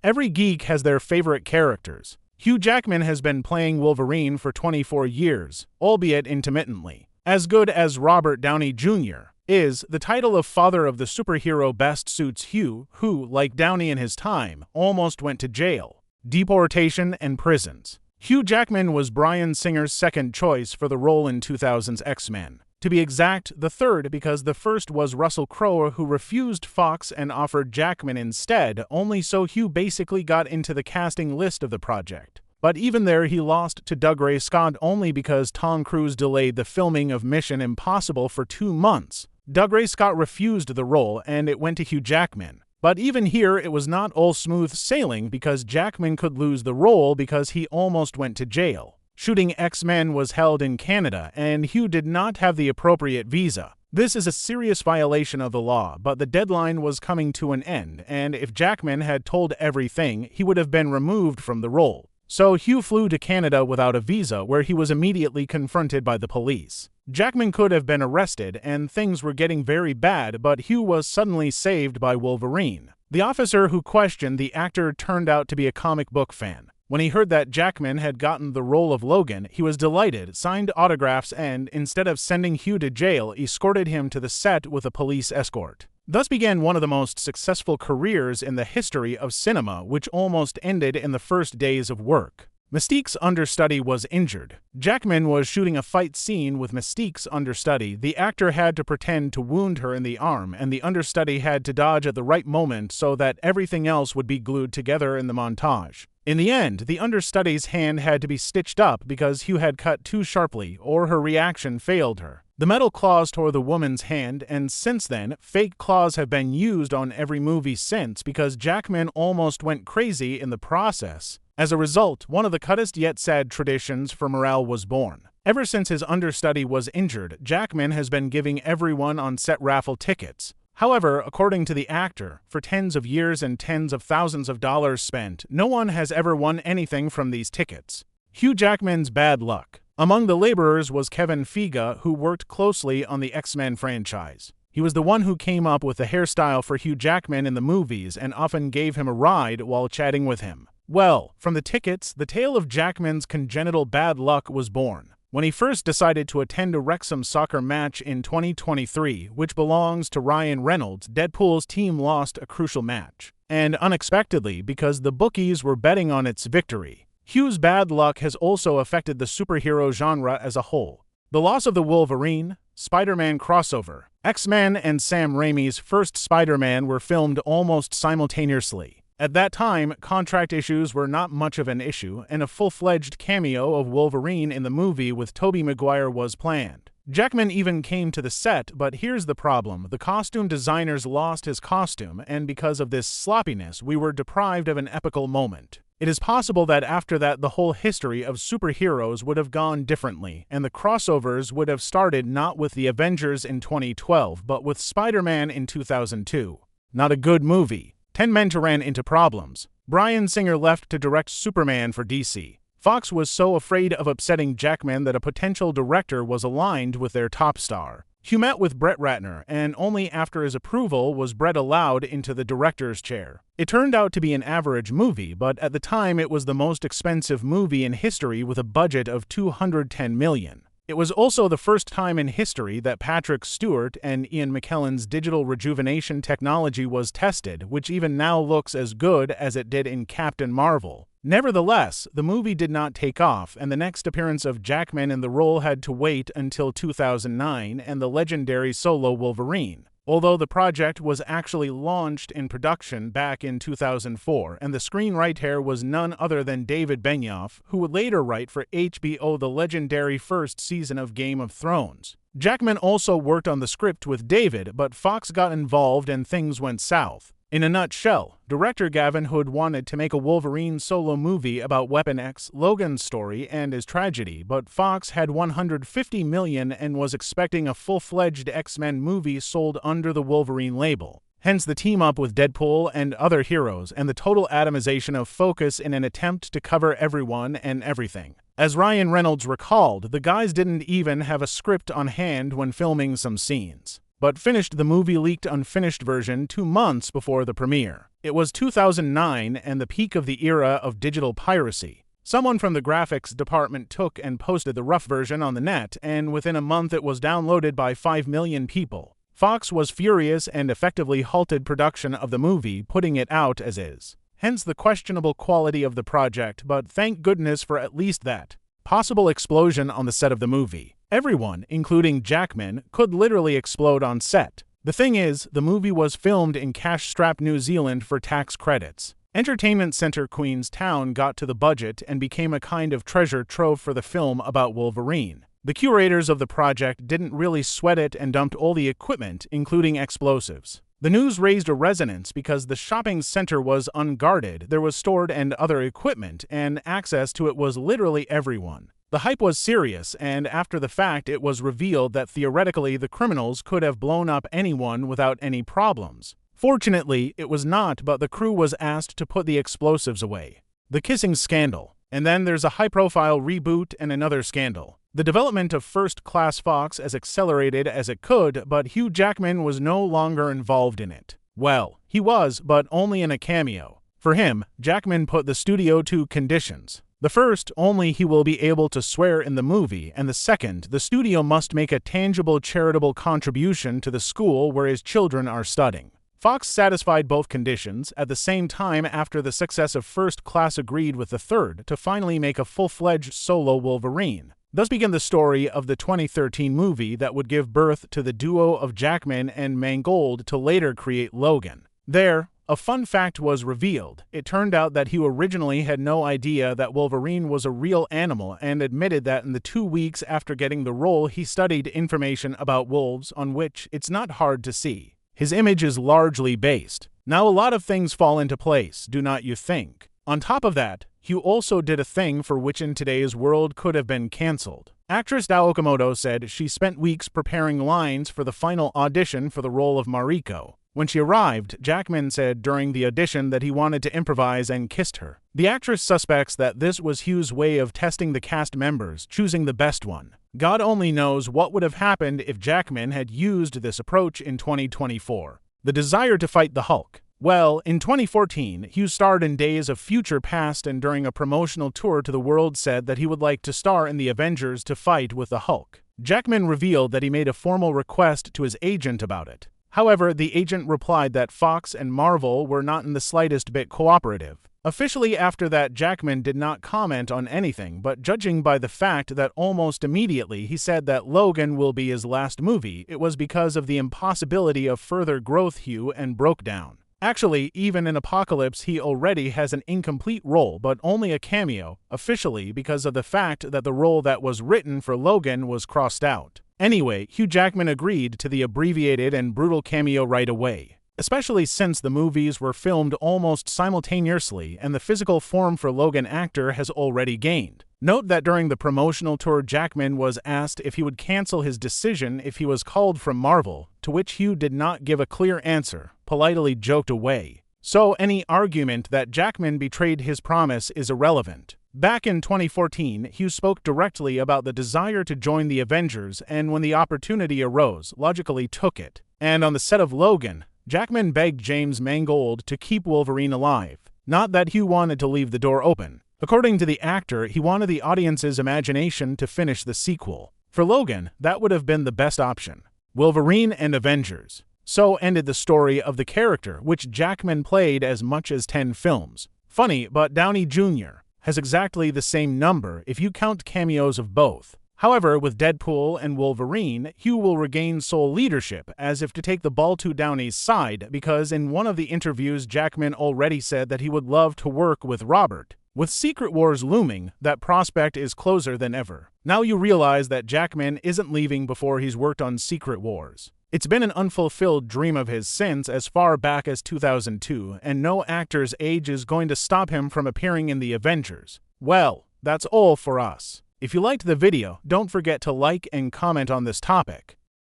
Every geek has their favorite characters. Hugh Jackman has been playing Wolverine for 24 years, albeit intermittently. As good as Robert Downey Jr. is, the title of father of the superhero best suits Hugh, who, like Downey in his time, almost went to jail, deportation, and prisons. Hugh Jackman was Bryan Singer's second choice for the role in 2000's X-Men. To be exact, the third, because the first was Russell Crowe, who refused Fox and offered Jackman instead, only so Hugh basically got into the casting list of the project. But even there, he lost to Dougray Scott only because Tom Cruise delayed the filming of Mission Impossible for 2 months. Dougray Scott refused the role, and it went to Hugh Jackman. But even here, it was not all smooth sailing because Jackman could lose the role because he almost went to jail. Shooting X-Men was held in Canada, and Hugh did not have the appropriate visa. This is a serious violation of the law, but the deadline was coming to an end, and if Jackman had told everything, he would have been removed from the role. So Hugh flew to Canada without a visa, where he was immediately confronted by the police. Jackman could have been arrested, and things were getting very bad, but Hugh was suddenly saved by Wolverine. The officer who questioned the actor turned out to be a comic book fan. When he heard that Jackman had gotten the role of Logan, he was delighted, signed autographs, and, instead of sending Hugh to jail, escorted him to the set with a police escort. Thus began one of the most successful careers in the history of cinema, which almost ended in the first days of work. Mystique's understudy was injured. Jackman was shooting a fight scene with Mystique's understudy. The actor had to pretend to wound her in the arm, and the understudy had to dodge at the right moment so that everything else would be glued together in the montage. In the end, the understudy's hand had to be stitched up because Hugh had cut too sharply, or her reaction failed her. The metal claws tore the woman's hand, and since then, fake claws have been used on every movie since because Jackman almost went crazy in the process. As a result, one of the cuttest yet sad traditions for morale was born. Ever since his understudy was injured, Jackman has been giving everyone on set raffle tickets. However, according to the actor, for tens of years and tens of thousands of dollars spent, no one has ever won anything from these tickets. Hugh Jackman's bad luck. Among the laborers was Kevin Feige, who worked closely on the X-Men franchise. He was the one who came up with the hairstyle for Hugh Jackman in the movies and often gave him a ride while chatting with him. Well, from the tickets, the tale of Jackman's congenital bad luck was born. When he first decided to attend a Wrexham soccer match in 2023, which belongs to Ryan Reynolds, Deadpool's team lost a crucial match. And unexpectedly, because the bookies were betting on its victory. Hugh's bad luck has also affected the superhero genre as a whole. The loss of the Wolverine, Spider-Man crossover, X-Men, and Sam Raimi's first Spider-Man were filmed almost simultaneously. At that time, contract issues were not much of an issue, and a full-fledged cameo of Wolverine in the movie with Tobey Maguire was planned. Jackman even came to the set, but here's the problem. The costume designers lost his costume, and because of this sloppiness, we were deprived of an epical moment. It is possible that after that the whole history of superheroes would have gone differently, and the crossovers would have started not with the Avengers in 2012, but with Spider-Man in 2002. Not a good movie. 10 men ran into problems. Bryan Singer left to direct Superman for DC. Fox was so afraid of upsetting Jackman that a potential director was aligned with their top star. Hugh met with Brett Ratner, and only after his approval was Brett allowed into the director's chair. It turned out to be an average movie, but at the time it was the most expensive movie in history with a budget of $210 million. It was also the first time in history that Patrick Stewart and Ian McKellen's digital rejuvenation technology was tested, which even now looks as good as it did in Captain Marvel. Nevertheless, the movie did not take off, and the next appearance of Jackman in the role had to wait until 2009 and the legendary solo Wolverine. Although the project was actually launched in production back in 2004, and the screenwriter was none other than David Benioff, who would later write for HBO the legendary first season of Game of Thrones. Jackman also worked on the script with David, but Fox got involved and things went south. In a nutshell, director Gavin Hood wanted to make a Wolverine solo movie about Weapon X, Logan's story, and his tragedy, but Fox had $150 million and was expecting a full-fledged X-Men movie sold under the Wolverine label. Hence the team-up with Deadpool and other heroes, and the total atomization of focus in an attempt to cover everyone and everything. As Ryan Reynolds recalled, the guys didn't even have a script on hand when filming some scenes. but finished the movie leaked unfinished version 2 months before the premiere. It was 2009 and the peak of the era of digital piracy. Someone from the graphics department took and posted the rough version on the net, and within a month it was downloaded by 5 million people. Fox was furious and effectively halted production of the movie, putting it out as is. Hence the questionable quality of the project, but thank goodness for at least that. Possible explosion on the set of the movie. Everyone, including Jackman, could literally explode on set. The thing is, the movie was filmed in cash-strapped New Zealand for tax credits. Entertainment Centre Queenstown got to the budget and became a kind of treasure trove for the film about Wolverine. The curators of the project didn't really sweat it and dumped all the equipment, including explosives. The news raised a resonance because the shopping center was unguarded, there was stored and other equipment, and access to it was literally everyone. The hype was serious, and after the fact it was revealed that theoretically the criminals could have blown up anyone without any problems. Fortunately, it was not, but the crew was asked to put the explosives away. The kissing scandal. And then there's a high-profile reboot and another scandal. The development of First Class Fox as accelerated as it could, but Hugh Jackman was no longer involved in it. Well, he was, but only in a cameo. For him, Jackman put the studio to conditions. The first, only he will be able to swear in the movie, and the second, the studio must make a tangible charitable contribution to the school where his children are studying. Fox satisfied both conditions. At the same time, after the success of First Class, agreed with the third to finally make a full-fledged solo Wolverine. Thus began the story of the 2013 movie that would give birth to the duo of Jackman and Mangold to later create Logan. There, a fun fact was revealed. It turned out that Hugh originally had no idea that Wolverine was a real animal and admitted that in the 2 weeks after getting the role he studied information about wolves on which it's not hard to see. His image is largely based. Now a lot of things fall into place, do not you think? On top of that, Hugh also did a thing for which in today's world could have been cancelled. Actress Dao Okamoto said she spent weeks preparing lines for the final audition for the role of Mariko. When she arrived, Jackman said during the audition that he wanted to improvise and kissed her. The actress suspects that this was Hugh's way of testing the cast members, choosing the best one. God only knows what would have happened if Jackman had used this approach in 2024. The desire to fight the Hulk. Well, in 2014, Hugh starred in Days of Future Past and during a promotional tour to the world said that he would like to star in the Avengers to fight with the Hulk. Jackman revealed that he made a formal request to his agent about it. However, the agent replied that Fox and Marvel were not in the slightest bit cooperative. Officially after that, Jackman did not comment on anything, but judging by the fact that almost immediately he said that Logan will be his last movie, it was because of the impossibility of further growth Hugh and broke down. Actually, even in Apocalypse he already has an incomplete role, but only a cameo, officially because of the fact that the role that was written for Logan was crossed out. Anyway, Hugh Jackman agreed to the abbreviated and brutal cameo right away, especially since the movies were filmed almost simultaneously and the physical form for Logan actor has already gained. Note that during the promotional tour Jackman was asked if he would cancel his decision if he was called from Marvel, to which Hugh did not give a clear answer, politely joked away. So any argument that Jackman betrayed his promise is irrelevant. Back in 2014, Hugh spoke directly about the desire to join the Avengers and when the opportunity arose, logically took it. And on the set of Logan, Jackman begged James Mangold to keep Wolverine alive. Not that Hugh wanted to leave the door open. According to the actor, he wanted the audience's imagination to finish the sequel. For Logan, that would have been the best option. Wolverine and Avengers. So ended the story of the character, which Jackman played as much as 10 films. Funny, but Downey Jr. has exactly the same number if you count cameos of both. However, with Deadpool and Wolverine, Hugh will regain sole leadership, as if to take the ball to Downey's side, because in one of the interviews Jackman already said that he would love to work with Robert. With Secret Wars looming, that prospect is closer than ever. Now you realize that Jackman isn't leaving before he's worked on Secret Wars. It's been an unfulfilled dream of his since as far back as 2002, and no actor's age is going to stop him from appearing in the Avengers. Well, that's all for us. If you liked the video, don't forget to like and comment on this topic.